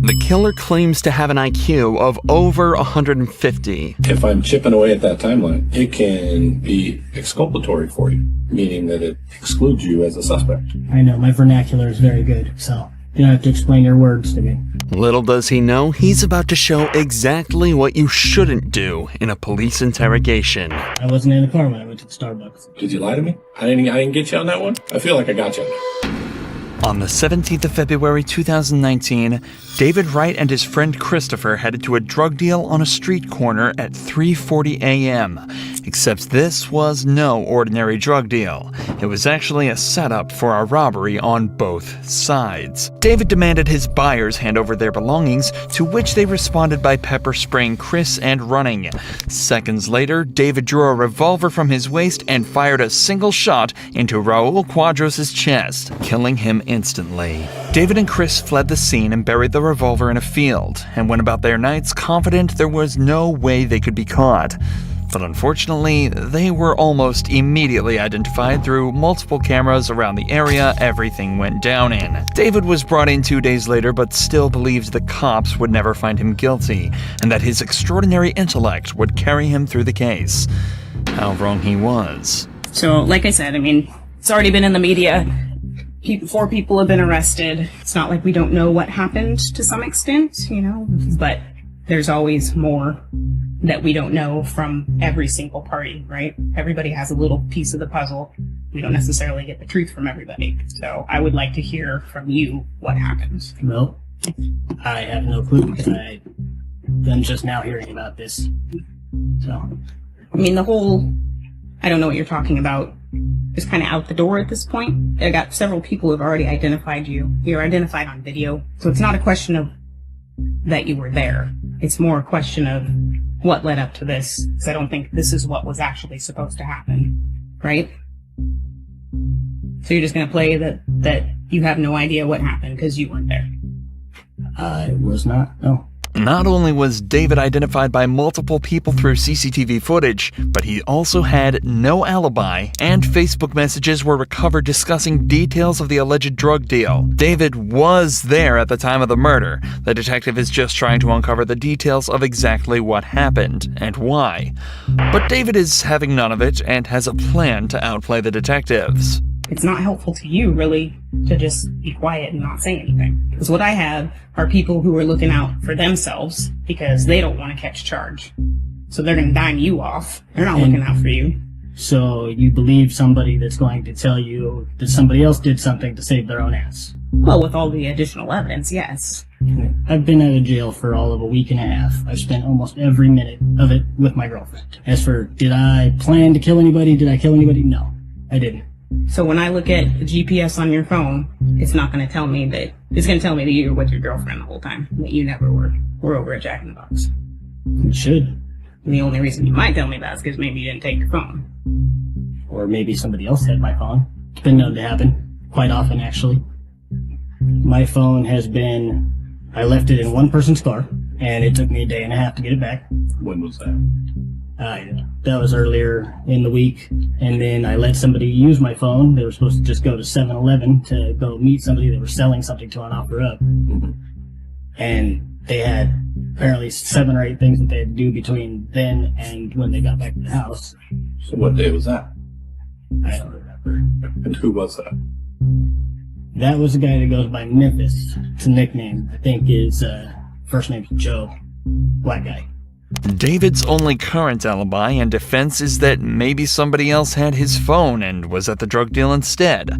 The killer claims to have an IQ of over 150. If I'm chipping away at that timeline, it can be exculpatory for you, meaning that it excludes you as a suspect. I know, my vernacular is very good, so you don't have to explain your words to me. Little does he know, he's about to show exactly what you shouldn't do in a police interrogation. I wasn't in the car when I went to the Starbucks. Did you lie to me? I didn't get you on that one? I feel like I got you on that. On the 17th of February 2019, David Wright and his friend Christopher headed to a drug deal on a street corner at 3:40 a.m. Except this was no ordinary drug deal. It was actually a setup for a robbery on both sides. David demanded his buyers hand over their belongings, to which they responded by pepper spraying Chris and running. Seconds later, David drew a revolver from his waist and fired a single shot into Raul Quadros' chest, killing him instantly. David and Chris fled the scene and buried the revolver in a field, and went about their nights confident there was no way they could be caught. But unfortunately, they were almost immediately identified through multiple cameras around the area everything went down in. David was brought in 2 days later, but still believed the cops would never find him guilty, and that his extraordinary intellect would carry him through the case. How wrong he was. So, like I said, I mean, it's already been in the media. 4 people have been arrested. It's not like we don't know what happened to some extent, you know, but there's always more that we don't know from every single party, right? Everybody has a little piece of the puzzle. We don't necessarily get the truth from everybody. So I would like to hear from you what happened. Well, I have no clue. I'm just now hearing about this. So, I mean, the whole, I don't know what you're talking about, is kind of out the door at this point. I got several people who have already identified you. You're identified on video. So it's not a question of that you were there. It's more a question of what led up to this. Because I don't think this is what was actually supposed to happen, right? So you're just going to play that you have no idea what happened because you weren't there. I was not, no. Not only was David identified by multiple people through CCTV footage, but he also had no alibi, and Facebook messages were recovered discussing details of the alleged drug deal. David was there at the time of the murder. The detective is just trying to uncover the details of exactly what happened and why. But David is having none of it and has a plan to outplay the detectives. It's not helpful to you, really, to just be quiet and not say anything. Because what I have are people who are looking out for themselves because they don't want to catch charge. So they're going to dime you off. They're not looking out for you. So you believe somebody that's going to tell you that somebody else did something to save their own ass? Well, with all the additional evidence, yes. I've been out of jail for all of a week and a half. I've spent almost every minute of it with my girlfriend. As for, did I plan to kill anybody? Did I kill anybody? No, I didn't. So when I look at the GPS on your phone, it's not going to tell me that, it's going to tell me that you were with your girlfriend the whole time, that you never were. We're over at Jack in the Box. It should. And the only reason you might tell me that is because maybe you didn't take your phone. Or maybe somebody else had my phone. It's been known to happen. Quite often, actually. My phone has been, I left it in one person's car, and it took me a day and a half to get it back. When was that? That was earlier in the week, and then I let somebody use my phone. They were supposed to just go to 7-Eleven to go meet somebody that was selling something to an offer up. Mm-hmm. And they had apparently 7 or 8 things that they had to do between then and when they got back to the house. So what day was that? I don't remember. And who was that? That was a guy that goes by Memphis. It's a nickname. I think his first name's Joe. Black guy. David's only current alibi and defense is that maybe somebody else had his phone and was at the drug deal instead.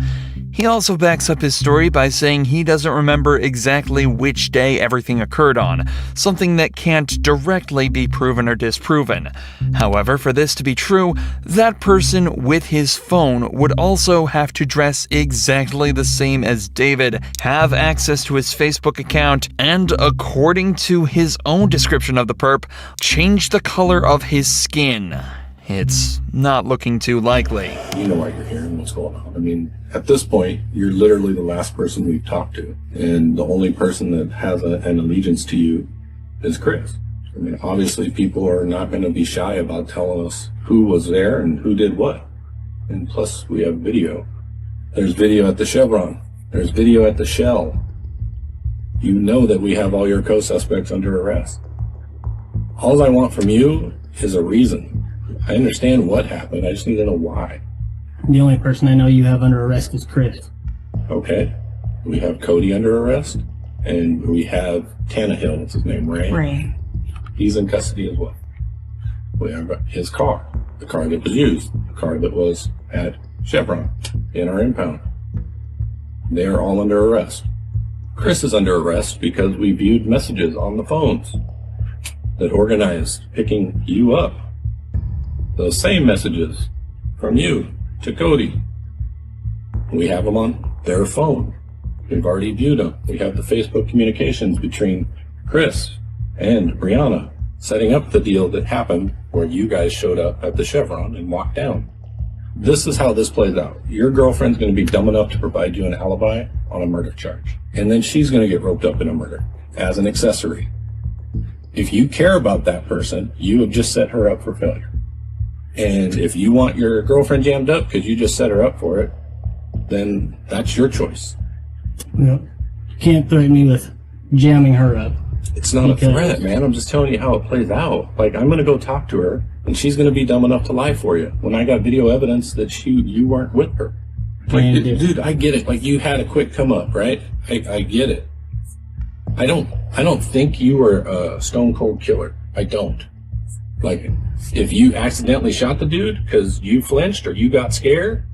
He also backs up his story by saying he doesn't remember exactly which day everything occurred on, something that can't directly be proven or disproven. However, for this to be true, that person with his phone would also have to dress exactly the same as David, have access to his Facebook account, and according to his own description of the perp, change the color of his skin. It's not looking too likely. You know why you're here and what's going on. I mean, at this point, you're literally the last person we've talked to. And the only person that has an allegiance to you is Chris. I mean, obviously people are not going to be shy about telling us who was there and who did what. And plus, we have video. There's video at the Chevron. There's video at the Shell. You know that we have all your co-suspects under arrest. All I want from you is a reason. I understand what happened. I just need to know why. The only person I know you have under arrest is Chris. Okay. We have Cody under arrest, and we have Tannehill, what's his name, Ray? Right. He's in custody as well. We have his car, the car that was used, the car that was at Chevron in our impound. They are all under arrest. Chris is under arrest because we viewed messages on the phones that organized picking you up. Those same messages from you to Cody. We have them on their phone. We've already viewed them. We have the Facebook communications between Chris and Brianna setting up the deal that happened where you guys showed up at the Chevron and walked down. This is how this plays out. Your girlfriend's going to be dumb enough to provide you an alibi on a murder charge. And then she's going to get roped up in a murder as an accessory. If you care about that person, you have just set her up for failure. And if you want your girlfriend jammed up because you just set her up for it, then that's your choice. Yep. Can't threaten me with jamming her up. It's not a threat, man. I'm just telling you how it plays out. Like, I'm going to go talk to her, and she's going to be dumb enough to lie for you when I got video evidence that you weren't with her. Like, dude, I get it. Like, you had a quick come up, right? I get it. I don't think you were a stone cold killer. I don't. Like, if you accidentally shot the dude because you flinched or you got scared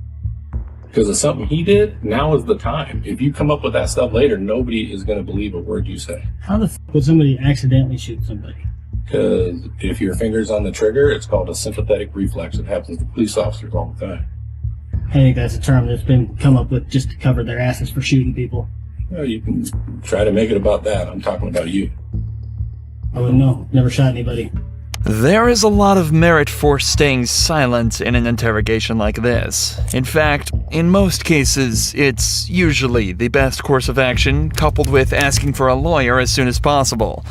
because of something he did, now is the time. If you come up with that stuff later, nobody is going to believe a word you say. How the f would somebody accidentally shoot somebody? Because if your finger's on the trigger, it's called a sympathetic reflex. It happens to police officers all the time. I think that's a term that's been come up with just to cover their asses for shooting people. Well, you can try to make it about that. I'm talking about you. I wouldn't know. Never shot anybody. There is a lot of merit for staying silent in an interrogation like this. In fact, in most cases, it's usually the best course of action, coupled with asking for a lawyer as soon as possible.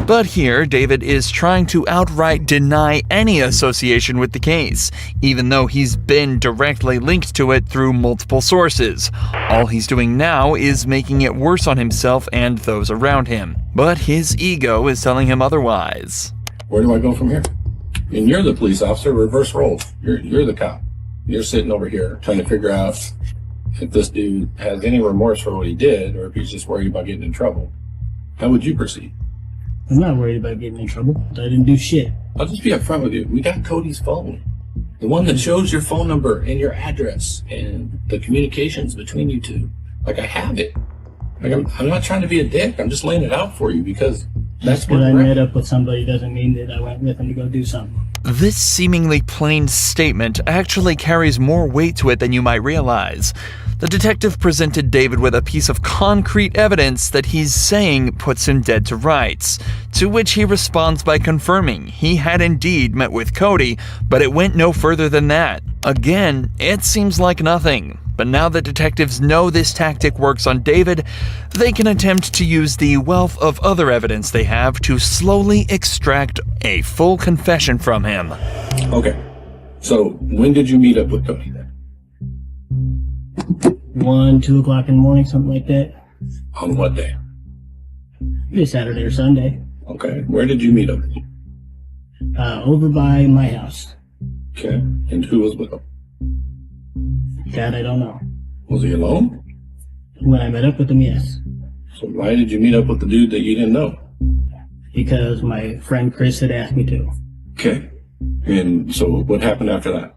But here, David is trying to outright deny any association with the case, even though he's been directly linked to it through multiple sources. All he's doing now is making it worse on himself and those around him. But his ego is telling him otherwise. Where do I go from here? And you're the police officer, reverse roles. You're the cop. You're sitting over here trying to figure out if this dude has any remorse for what he did or if he's just worried about getting in trouble. How would you proceed? I'm not worried about getting in trouble. I didn't do shit. I'll just be upfront with you. We got Cody's phone. The one that shows your phone number and your address and the communications between you two. Like, I have it. Like, I'm not trying to be a dick. I'm just laying it out for you because that's Just what because I met up with somebody doesn't mean that I went with them to go do something. This seemingly plain statement actually carries more weight to it than you might realize. The detective presented David with a piece of concrete evidence that he's saying puts him dead to rights, to which he responds by confirming he had indeed met with Cody, but it went no further than that. Again, it seems like nothing, but now that detectives know this tactic works on David, they can attempt to use the wealth of other evidence they have to slowly extract a full confession from him. Okay. So, when did you meet up with Cody then? 1, 2 o'clock in the morning, something like that. On what day? Maybe Saturday or Sunday. Okay. Where did you meet up? Over by my house. Okay. And who was with him? That I don't know. Was he alone? When I met up with him, yes. So why did you meet up with the dude that you didn't know? Because my friend Chris had asked me to. Okay. And so what happened after that?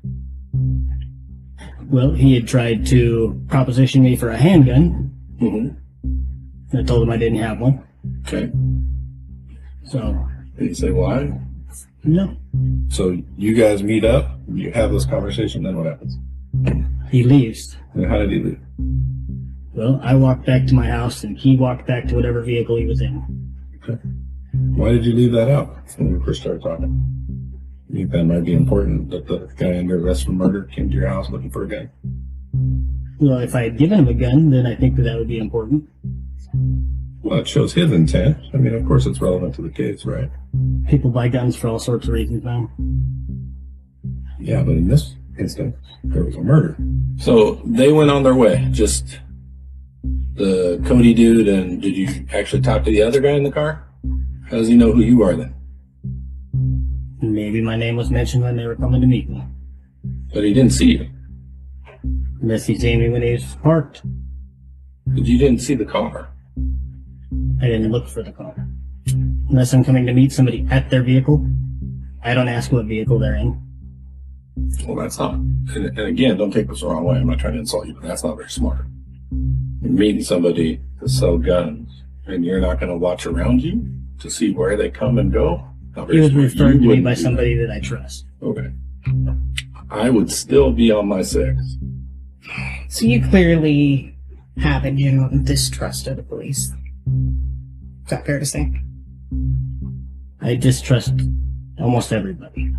Well, he had tried to proposition me for a handgun. Mm-hmm. I told him I didn't have one. Okay. So, Did he say why? no. So you guys meet up, you have this conversation, then what happens? He leaves. And how did he leave? Well, I walked back to my house and he walked back to whatever vehicle he was in. Okay. Why did you leave that out when we first started talking? You think that might be important that the guy under arrest for murder came to your house looking for a gun? Well, if I had given him a gun, then I think that would be important. Well, it shows his intent. I mean, of course it's relevant to the case, right? People buy guns for all sorts of reasons, man. Yeah, but in this instance, there was a murder. So they went on their way, just the Cody dude, and did you actually talk to the other guy in the car? How does he know who you are then? Maybe my name was mentioned when they were coming to meet me. But he didn't see you. Unless he seen me when he was parked. But you didn't see the car. I didn't look for the car. Unless I'm coming to meet somebody at their vehicle, I don't ask what vehicle they're in. Well, that's not. And again, don't take this the wrong way. I'm not trying to insult you, but that's not very smart. You're meeting somebody to sell guns, and you're not going to watch around you to see where they come and go? Not very He was smart. referred You to me wouldn't by do somebody that I trust. that. Okay. I would still be on my six. So you clearly have a genuine distrust of the police. Is that fair to say? I distrust almost everybody.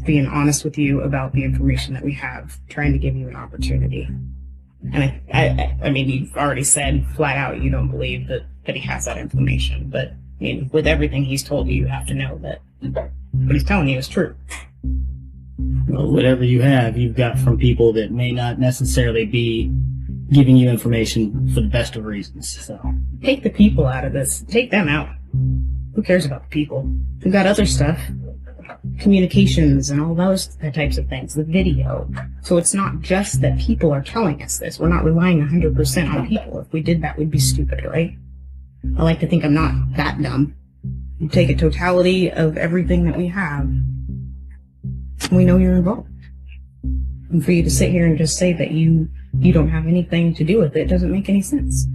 Being honest with you about the information that we have, trying to give you an opportunity. And I mean, you've already said flat out you don't believe that he has that information. But I mean, with everything he's told you, you have to know that what he's telling you is true. Well, whatever you have, you've got from people that may not necessarily be giving you information for the best of reasons. So Take the people out of this. Take them out. Who cares about the people? We've got other stuff. Communications and all those types of things. The video. So it's not just that people are telling us this. We're not relying 100% on people. If we did that, we'd be stupid, right? I like to think I'm not that dumb. You take a totality of everything that we have. We know you're involved. And for you to sit here and just say that you don't have anything to do with it doesn't make any sense.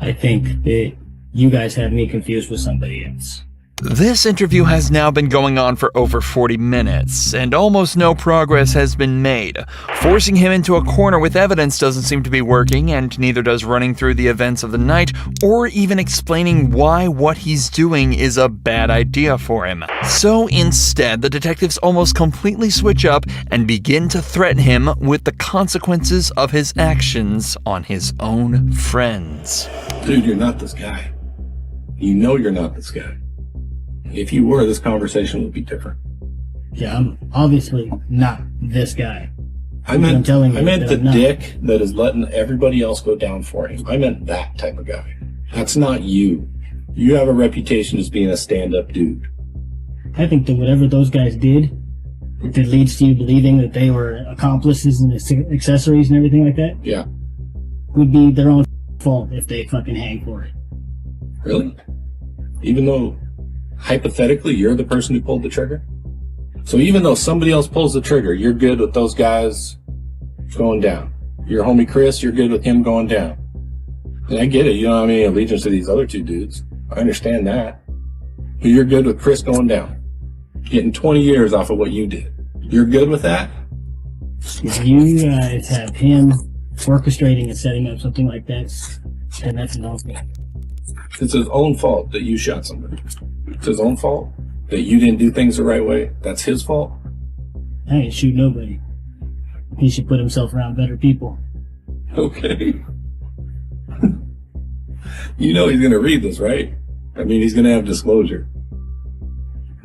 I think that you guys have me confused with somebody else. This interview has now been going on for over 40 minutes, and almost no progress has been made. Forcing him into a corner with evidence doesn't seem to be working, and neither does running through the events of the night, or even explaining why what he's doing is a bad idea for him. So instead, the detectives almost completely switch up and begin to threaten him with the consequences of his actions on his own friends. Dude, you're not this guy. You know you're not this guy. If you were, this conversation would be different. Yeah, I'm obviously not this guy. I meant that the I'm not. dick that is letting everybody else go down for him. I meant that type of guy. That's not you. You have a reputation as being a stand-up dude. I think that whatever those guys did that leads to you believing that they were accomplices and accessories and everything like that Yeah. would be their own fault if they fucking hang for it. Really? Even though, hypothetically, you're the person who pulled the trigger? So even though somebody else pulls the trigger, you're good with those guys going down. Your homie Chris, you're good with him going down. And I get it, you don't have any allegiance to these other two dudes. I understand that. But you're good with Chris going down. Getting 20 years off of what you did. You're good with that? If you guys have him orchestrating and setting up something like that, then that's no me. It's his own fault that you shot somebody. It's his own fault that you didn't do things the right way. That's his fault. I ain't shoot nobody. He should put himself around better people. Okay. You know he's going to read this, right? I mean, he's going to have disclosure.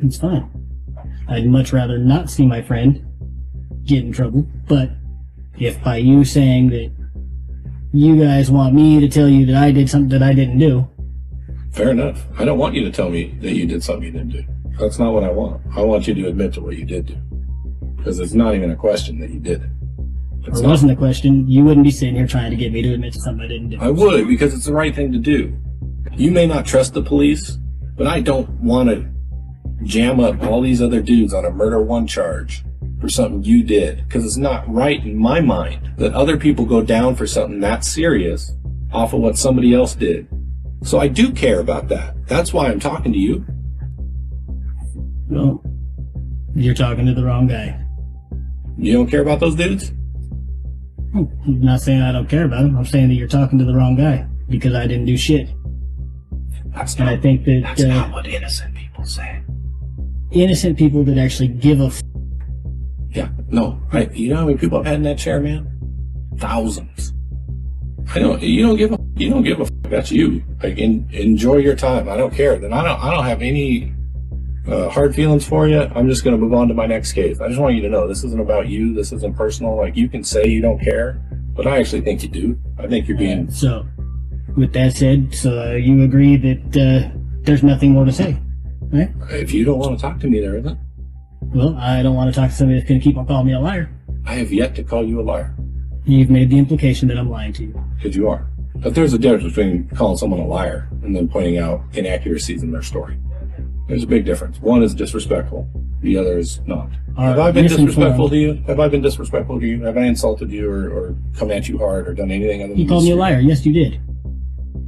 It's fine. I'd much rather not see my friend get in trouble, but if by you saying that you guys want me to tell you that I did something that I didn't do, Fair enough. I don't want you to tell me that you did something you didn't do. That's not what I want. I want you to admit to what you did do. Because it's not even a question that you did it. or it wasn't a question, you wouldn't be sitting here trying to get me to admit to something I didn't do. I would, because it's the right thing to do. You may not trust the police, but I don't want to jam up all these other dudes on a murder one charge for something you did. Because it's not right in my mind that other people go down for something that serious off of what somebody else did. So I do care about that. That's why I'm talking to you. Well, you're talking to the wrong guy. You don't care about those dudes? I'm not saying I don't care about him. I'm saying that you're talking to the wrong guy because I didn't do shit. That's And I think that that's not what innocent people say. innocent people that actually give a Yeah, no. You know how many people I've had in that chair, man? Thousands. You don't give a that's you. Like, enjoy your time. I don't care. Then I don't have any hard feelings for you. I'm just going to move on to my next case. I just want you to know this isn't about you. This isn't personal. Like, you can say you don't care, But I actually think you do. I think you're being... So, with that said, so you agree that there's nothing more to say, right? If you don't want to talk to me, there isn't. Well, I don't want to talk to somebody that's going to keep on calling me a liar. I have yet to call you a liar. You've made the implication that I'm lying to you. Because you are. But there's a difference between calling someone a liar and then pointing out inaccuracies in their story. There's a big difference. One is disrespectful. The other is not. Have I been disrespectful to you? Have I been disrespectful to you? Have I insulted you or come at you hard or done anything other than... You called me a liar. Yes, you did.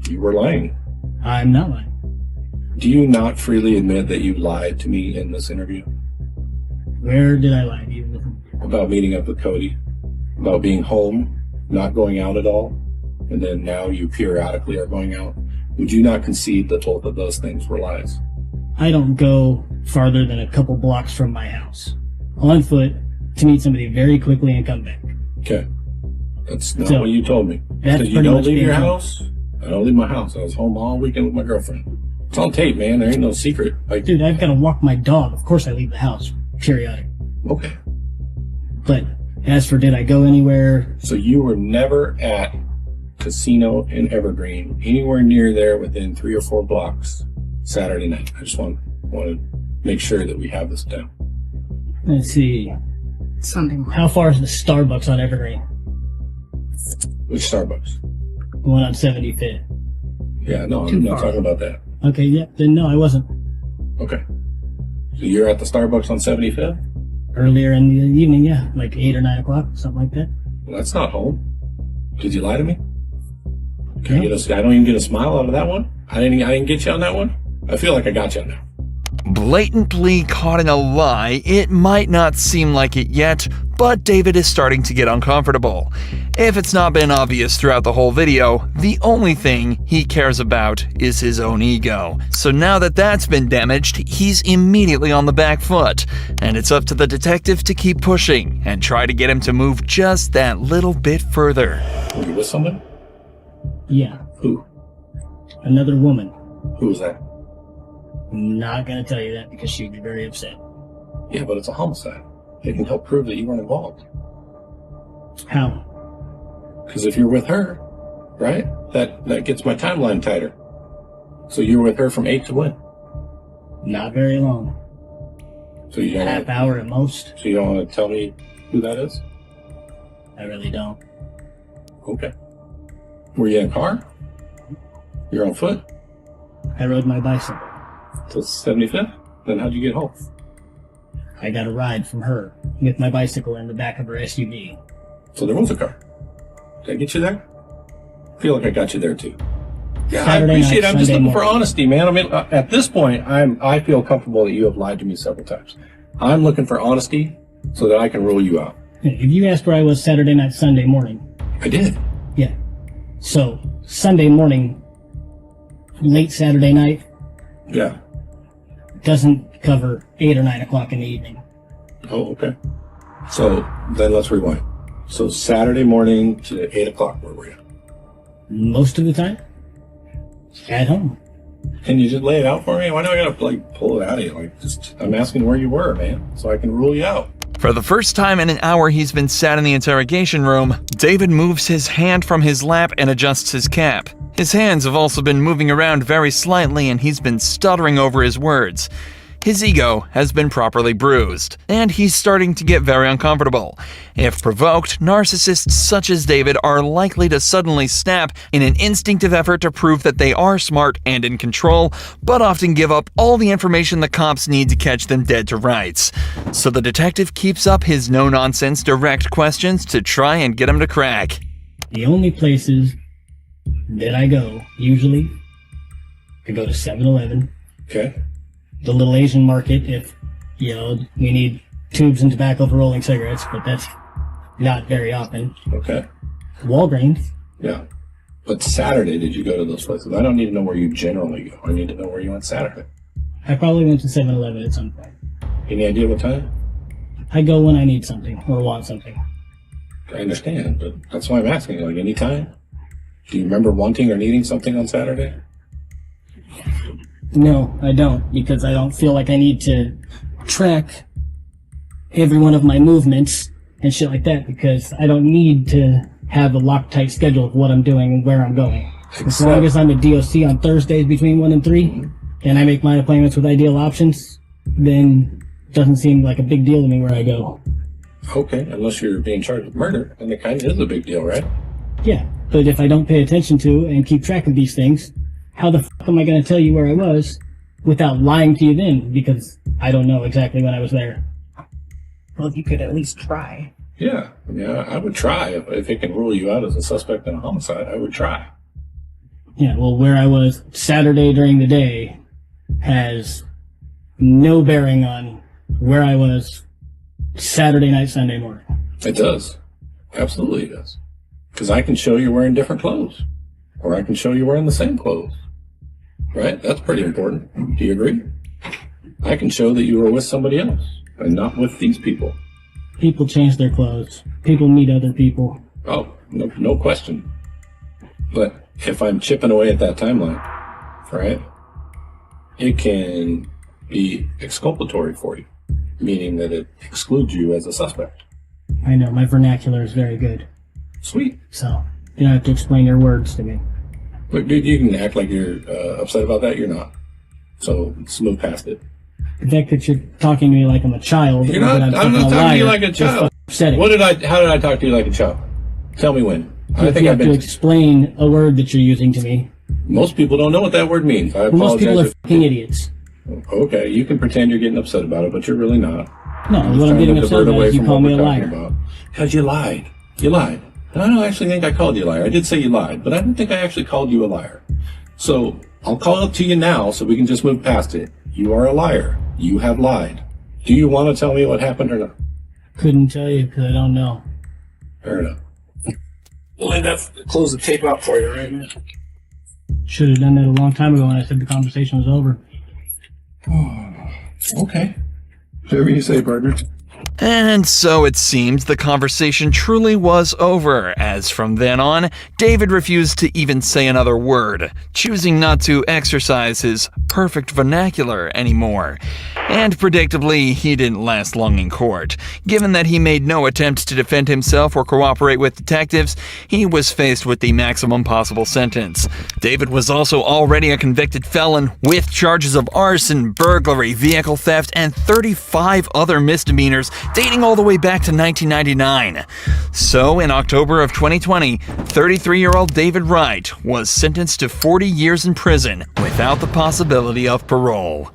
You were lying. I'm not lying. Do you not freely admit that you lied to me in this interview? Where did I lie to you? About meeting up with Cody? About being home? Not going out at all? And then now you periodically are going out? Would you not concede that both of those things were lies? I don't go farther than a couple blocks from my house on foot to meet somebody very quickly and come back. Okay. That's not So, what you told me. that's Because you pretty don't much leave your being home. house? I don't leave my house. I was home all weekend with my girlfriend. It's on tape, man. There ain't no secret. Like, Dude, I've got to walk my dog. Of course I leave the house, periodic. okay. But as for did I go anywhere? So you were never at Casino in Evergreen, anywhere near there within 3 or 4 blocks Saturday night. I just want to make sure that we have this down. Let's see. Sunday morning. How far is the Starbucks on Evergreen? Which Starbucks? The one on 75th. Yeah, no, Too I'm not far. talking about that. Okay, yeah. Then no, I wasn't. Okay. So you're at the Starbucks on 75th? Earlier in the evening, yeah. Like 8 or 9 o'clock, something like that. Well, that's not home. Did you lie to me? Can No. I get I don't even get a smile out of that one? I didn't get you on that one? I feel like I got you on that. Blatantly caught in a lie, it might not seem like it yet, but David is starting to get uncomfortable. If it's not been obvious throughout the whole video, the only thing he cares about is his own ego. So now that that's been damaged, he's immediately on the back foot, and it's up to the detective to keep pushing and try to get him to move just that little bit further. Were you with someone? Yeah. Who? Another woman. Who was that? I'm not gonna tell you that because she'd be very upset. Yeah, but it's a homicide. They can help prove that you weren't involved. How? Because if you're with her, right, that gets my timeline tighter. So you were with her from 8 to when? Not very long. So you don't Half hour at most. So you don't want to tell me who that is? I really don't. Okay. Were you in a car? You're on foot? I rode my bicycle. To 75th? Then how'd you get home? I got a ride from her with my bicycle in the back of her SUV. So there was a car. Did I get you there? I feel like I got you there too. Yeah, Saturday I appreciate night, it. I'm just Sunday looking for morning. honesty, man. I mean, at this point, I feel comfortable that you have lied to me several times. I'm looking for honesty so that I can rule you out. If you asked where I was Saturday night, Sunday morning, I did. yeah. So, Sunday morning, late Saturday night, Yeah. doesn't cover 8 or 9 o'clock in the evening. Oh, okay. So then let's rewind. So Saturday morning to 8 o'clock, where were you? Most of the time, at home. Can you just lay it out for me? Why do I gotta like pull it out of you? Like, I'm asking where you were, man, so I can rule you out. For the first time in an hour he's been sat in the interrogation room, David moves his hand from his lap and adjusts his cap. His hands have also been moving around very slightly and he's been stuttering over his words. His ego has been properly bruised, and he's starting to get very uncomfortable. If provoked, narcissists such as David are likely to suddenly snap in an instinctive effort to prove that they are smart and in control, but often give up all the information the cops need to catch them dead to rights. So the detective keeps up his no-nonsense direct questions to try and get him to crack. The only places that I go, usually, I go to 7-Eleven, Okay. the little Asian market if, you know, we need tubes and tobacco for rolling cigarettes, but that's not very often. Okay. Walgreens, Yeah. But Saturday, did you go to those places? I don't need to know where you generally go. I need to know where you went Saturday. I probably went to 7-Eleven at some point. Any idea what time? I go when I need something or want something. I understand, but that's why I'm asking. Like, any time? Do you remember wanting or needing something on Saturday? No, I don't, because I don't feel like I need to track every one of my movements and shit like that, because I don't need to have a Loctite schedule of what I'm doing and where I'm going. As Except- long as I'm at DOC on Thursdays between 1 and 3, and I make my appointments with Ideal Options, then it doesn't seem like a big deal to me where I go. Okay, unless you're being charged with murder, and it kind of is a big deal, right? Yeah, but if I don't pay attention to and keep track of these things, how the fuck am I going to tell you where I was without lying to you then? Because I don't know exactly when I was there. Well, you could at least try. Yeah, I mean, I would try. If it can rule you out as a suspect in a homicide, I would try. Yeah, well, where I was Saturday during the day has no bearing on where I was Saturday night, Sunday morning. It does. Absolutely it does. Because I can show you wearing different clothes. Or I can show you wearing the same clothes. Right? That's pretty important. Do you agree? I can show that you were with somebody else and not with these people. People change their clothes. People meet other people. Oh, no question. But if I'm chipping away at that timeline, right, it can be exculpatory for you, meaning that it excludes you as a suspect. I know, my vernacular is very good. Sweet. So, you don't have to explain your words to me. Look, dude, you can act like you're upset about that. You're not. So let's move past it. The fact that you're talking to me like I'm a child, You're or not. that I'm not fucking talking to you liar, like a is child. fucking upsetting. How did I talk to you like a child? Tell me when. I If think you I've have to been. explain a word that you're using to me. Most people don't know what that word means. I Well, most people are apologize. fucking idiots. Okay, you can pretend you're getting upset about it, but you're really not. No, what I'm getting upset about is you call me a liar. Because you lied. You lied. And I don't actually think I called you a liar. I did say you lied, but I don't think I actually called you a liar. So I'll call it to you now so we can just move past it. You are a liar. You have lied. Do you want to tell me what happened or not? Couldn't tell you because I don't know. Fair enough. We'll end up close the tape out for you right now. Should have done it a long time ago when I said the conversation was over. Okay. Whatever you say, partner. And so it seems the conversation truly was over, as from then on, David refused to even say another word, choosing not to exercise his perfect vernacular anymore. And predictably, he didn't last long in court. Given that he made no attempt to defend himself or cooperate with detectives, he was faced with the maximum possible sentence. David was also already a convicted felon with charges of arson, burglary, vehicle theft, and 35 other misdemeanors dating all the way back to 1999. So, in October of 2020, 33-year-old David Wright was sentenced to 40 years in prison without the possibility of parole.